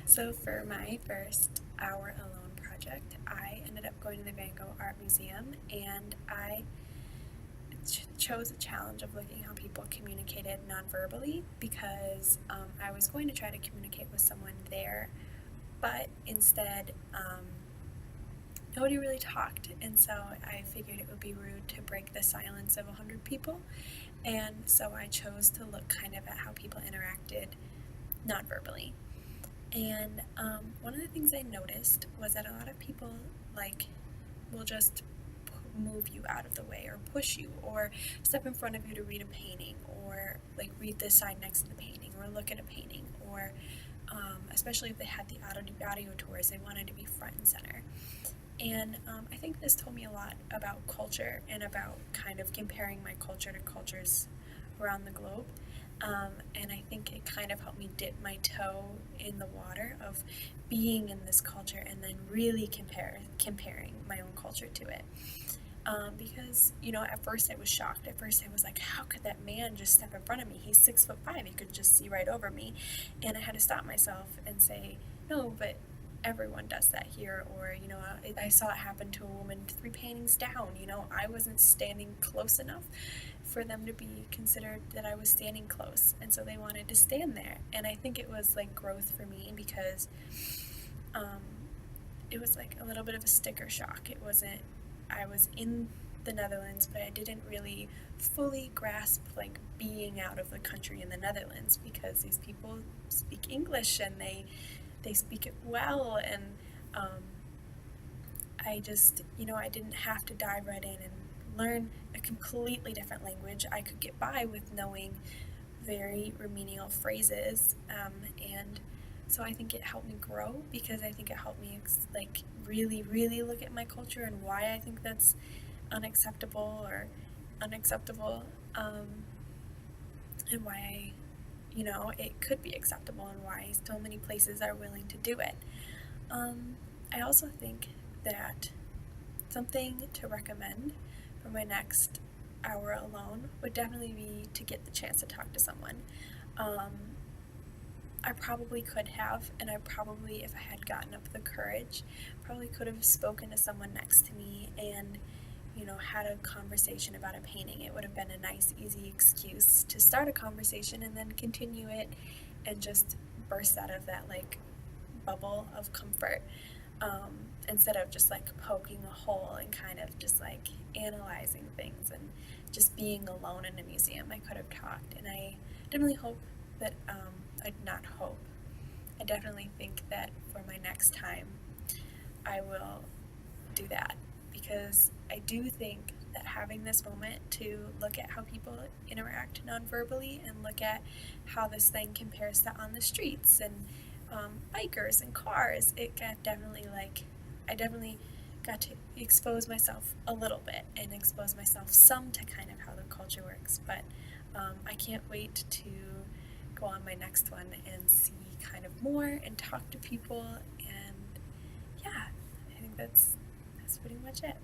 So for my first hour alone project, I ended up going to the Van Gogh Art Museum, and I chose the challenge of looking how people communicated nonverbally because I was going to try to communicate with someone there, but instead nobody really talked, and so I figured it would be rude to break the silence of 100 people, and so I chose to look kind of at how people interacted nonverbally. And one of the things I noticed was that a lot of people will just move you out of the way or push you or step in front of you to read a painting or read the sign next to the painting or look at a painting or especially if they had the audio tours, they wanted to be front and center. And I think this told me a lot about culture and about kind of comparing my culture to cultures around the globe. And I think it kind of helped me dip my toe in the water of being in this culture and then really comparing my own culture to it. Because, at first I was shocked. At first I was like, how could that man just step in front of me? He's 6'5". He could just see right over me. And I had to stop myself and say, no, but everyone does that here. Or, I saw it happen to a woman 3 paintings down. I wasn't standing close enough for them to be considered that I was standing close. And so they wanted to stand there. And I think it was growth for me because it was a little bit of a sticker shock. It wasn't, I was in the Netherlands, but I didn't really fully grasp being out of the country in the Netherlands because these people speak English and they speak it well, and I just, I didn't have to dive right in and learn a completely different language. I could get by with knowing very remedial phrases, and so I think it helped me grow because I think it helped me really, really look at my culture and why I think that's unacceptable or unacceptable, and why it could be acceptable and why so many places are willing to do it. I also think that something to recommend for my next hour alone would definitely be to get the chance to talk to someone. I probably could have, and I probably, if I had gotten up the courage, probably could have spoken to someone next to me and, had a conversation about a painting. It would have been a nice, easy excuse to start a conversation and then continue it and just burst out of that, bubble of comfort, instead of just, poking a hole and kind of just, analyzing things and just being alone in a museum. I could have talked, and I definitely hope that, I definitely think that for my next time, I will do that because I do think that having this moment to look at how people interact non-verbally and look at how this thing compares to on the streets and bikers and cars, it got definitely I definitely got to expose myself a little bit and expose myself some to kind of how the culture works. But I can't wait to go on my next one and see kind of more and talk to people, and yeah, I think that's pretty much it.